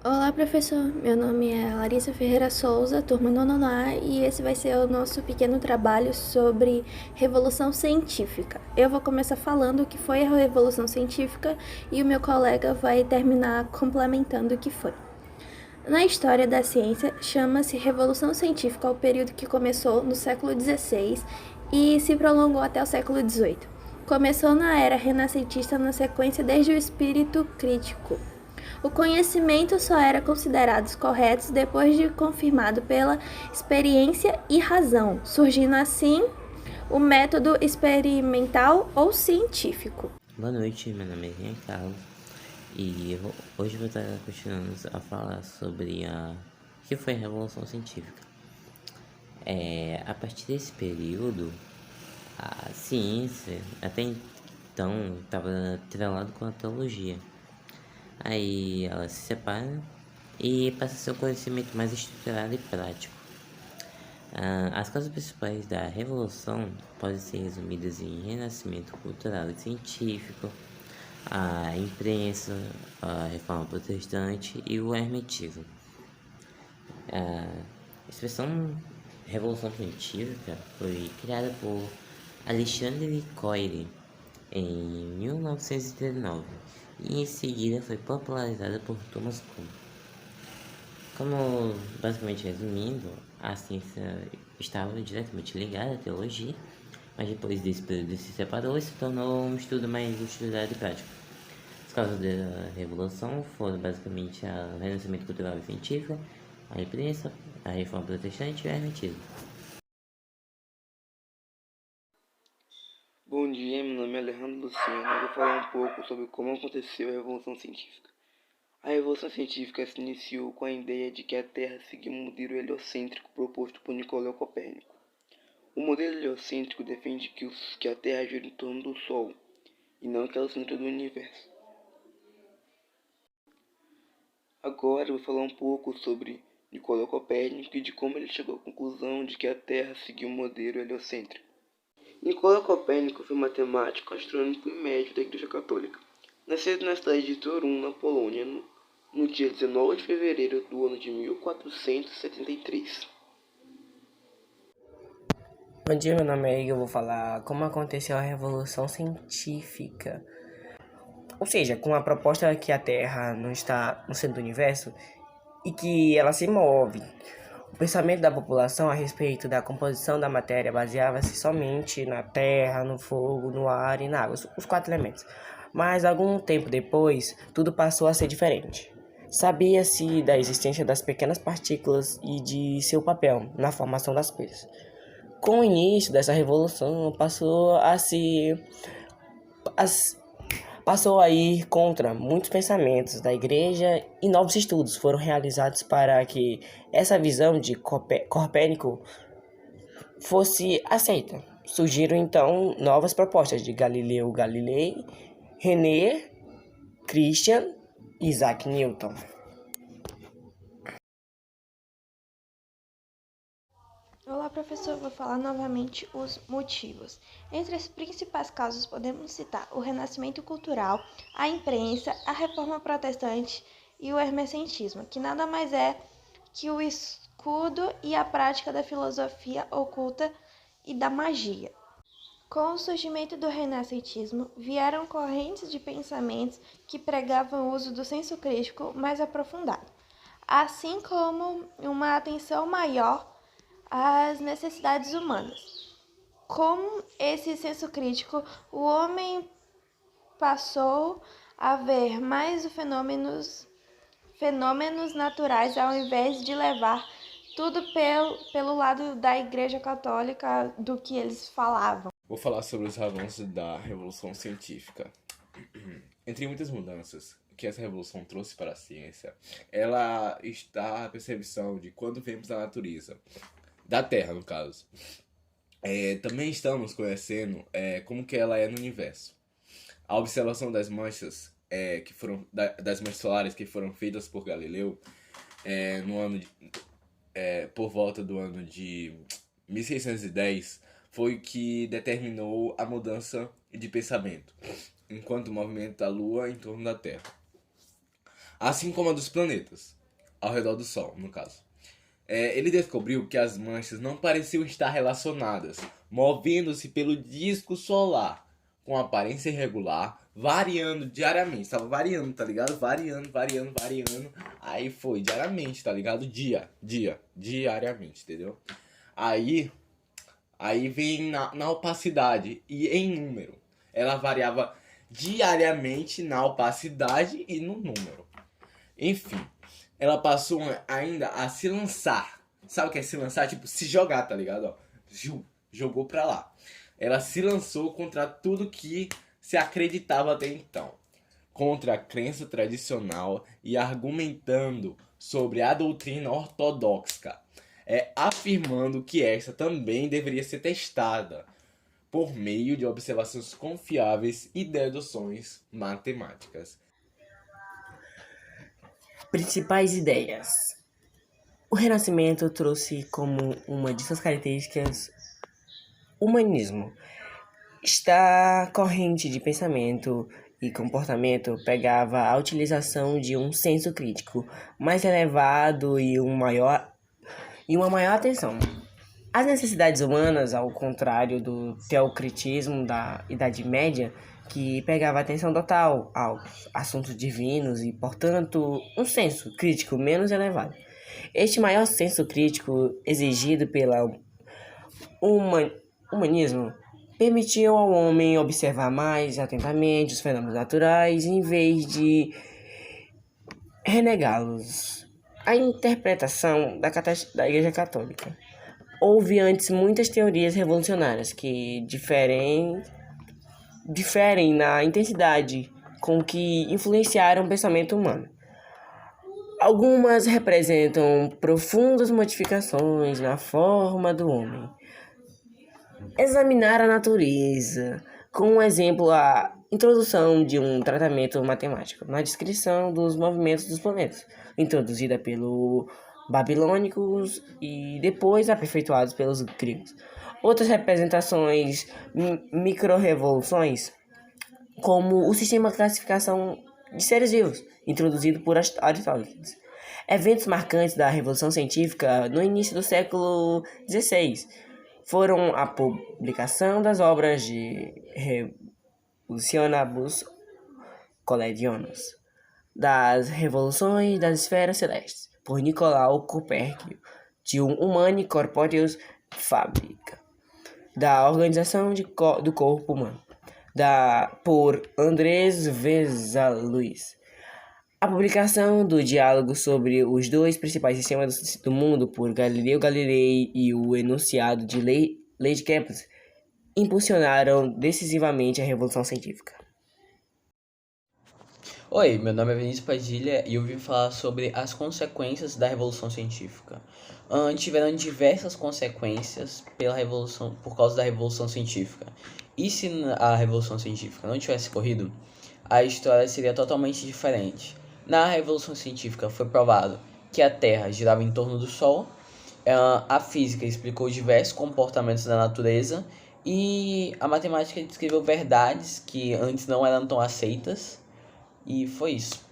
Olá, professor. Meu nome é Larissa Ferreira Souza, turma 9º A, e esse vai ser o nosso pequeno trabalho sobre Revolução Científica. Eu vou começar falando o que foi a Revolução Científica e o meu colega vai terminar complementando o que foi. Na história da ciência, chama-se Revolução Científica ao período que começou no século XVI e se prolongou até o século XVIII. Começou na era renascentista na sequência desde o espírito crítico. O conhecimento só era considerado correto depois de confirmado pela experiência e razão, surgindo assim o método experimental ou científico. Boa noite, meu nome é Jean Carlos e hoje vou estar continuando a falar sobre o que foi a Revolução Científica. A partir desse período, a ciência até então estava atrelada com a teologia. Aí ela se separa e passa a ser um conhecimento mais estruturado e prático. As causas principais da Revolução podem ser resumidas em renascimento cultural e científico, a imprensa, a reforma protestante e o hermetismo. A expressão Revolução Científica foi criada por Alexandre Coyle em 1939 e em seguida foi popularizada por Thomas Kuhn. Como basicamente resumindo, a ciência estava diretamente ligada à teologia, mas depois desse período se separou e se tornou um estudo mais estudado e prático. As causas da Revolução foram basicamente o renascimento cultural e científico, a imprensa, a reforma protestante e o hermetismo. Bom dia, meu nome é Alejandro Luciano. Eu vou falar um pouco sobre como aconteceu a Revolução Científica. A Revolução Científica se iniciou com a ideia de que a Terra seguia um modelo heliocêntrico proposto por Nicolau Copérnico. O modelo heliocêntrico defende que a Terra gira em torno do Sol, e não que ela é o centro do universo. Agora eu vou falar um pouco sobre Nicolau Copérnico e de como ele chegou à conclusão de que a Terra seguia um modelo heliocêntrico. Nicolau Copérnico foi matemático, astrônomo e médico da Igreja Católica. Nascido na cidade de Torun, na Polônia, no dia 19 de fevereiro do ano de 1473. Bom dia, meu nome é Igor. Eu vou falar como aconteceu a Revolução Científica. Ou seja, com a proposta que a Terra não está no centro do universo e que ela se move. O pensamento da população a respeito da composição da matéria baseava-se somente na terra, no fogo, no ar e na água, os 4 elementos. Mas algum tempo depois, tudo passou a ser diferente. Sabia-se da existência das pequenas partículas e de seu papel na formação das coisas. Com o início dessa revolução, passou a ir contra muitos pensamentos da igreja e novos estudos foram realizados para que essa visão de Copérnico fosse aceita. Surgiram então novas propostas de Galileu Galilei, René, Christian e Isaac Newton. Olá, professor. Vou falar novamente os motivos. Entre as principais causas podemos citar o renascimento cultural, a imprensa, a reforma protestante e o hermetismo, que nada mais é que o estudo e a prática da filosofia oculta e da magia. Com o surgimento do renascentismo, vieram correntes de pensamentos que pregavam o uso do senso crítico mais aprofundado, assim como uma atenção maior às necessidades humanas. Com esse senso crítico, o homem passou a ver mais os fenômenos naturais ao invés de levar tudo pelo lado da Igreja Católica do que eles falavam. Vou falar sobre os avanços da Revolução Científica. Entre muitas mudanças que essa revolução trouxe para a ciência, ela está a percepção de quando vemos a natureza, da Terra no caso. Também estamos conhecendo como que ela é no universo. A observação das manchas das manchas solares que foram feitas por Galileu no ano por volta do ano de 1610 foi o que determinou a mudança de pensamento, enquanto o movimento da Lua em torno da Terra. assim como a dos planetas, ao redor do Sol, no caso. Ele descobriu que as manchas não pareciam estar relacionadas, movendo-se pelo disco solar, com aparência irregular, variando diariamente. Estava variando, tá ligado? Variando. Aí foi diariamente, tá ligado? Diariamente, entendeu? Aí vem na opacidade e em número. Ela variava diariamente na opacidade e no número. Enfim, ela passou ainda a se lançar. Sabe o que é se lançar? Tipo, se jogar, tá ligado? Ó, jogou pra lá. Ela se lançou contra tudo que se acreditava até então. Contra a crença tradicional e argumentando sobre a doutrina ortodoxa. Afirmando que esta também deveria ser testada por meio de observações confiáveis e deduções matemáticas. Principais ideias. O Renascimento trouxe como uma de suas características o humanismo. Esta corrente de pensamento e comportamento pegava a utilização de um senso crítico mais elevado e uma maior atenção. As necessidades humanas, ao contrário do teocritismo da Idade Média, que pegava atenção total aos assuntos divinos e, portanto, um senso crítico menos elevado. Este maior senso crítico exigido pelo humanismo permitiu ao homem observar mais atentamente os fenômenos naturais em vez de renegá-los. A interpretação da Igreja Católica. Houve antes muitas teorias revolucionárias que diferem na intensidade com que influenciaram o pensamento humano. Algumas representam profundas modificações na forma do homem. Examinar a natureza, com um exemplo a introdução de um tratamento matemático na descrição dos movimentos dos planetas, introduzida pelos babilônicos e depois aperfeiçoados pelos gregos. Outras representações, micro-revoluções, como o sistema de classificação de seres vivos, introduzido por Aristóteles. Eventos marcantes da Revolução Científica no início do século XVI foram a publicação das obras de Revolutionibus Coelionis, das Revoluções das Esferas Celestes, por Nicolau Copérnico, de Humani Corporeus Fabrica, da Organização do Corpo Humano, por Andrés Vesalius. A publicação do diálogo sobre os dois principais sistemas do mundo por Galileu Galilei e o enunciado de lei de Kepler impulsionaram decisivamente a Revolução Científica. Oi, meu nome é Vinícius Padilha e eu vim falar sobre as consequências da Revolução Científica. Tiveram diversas consequências por causa da Revolução Científica. E se a Revolução Científica não tivesse ocorrido, a história seria totalmente diferente. Na Revolução Científica foi provado que a Terra girava em torno do Sol, a física explicou diversos comportamentos da natureza e a matemática descreveu verdades que antes não eram tão aceitas. E foi isso.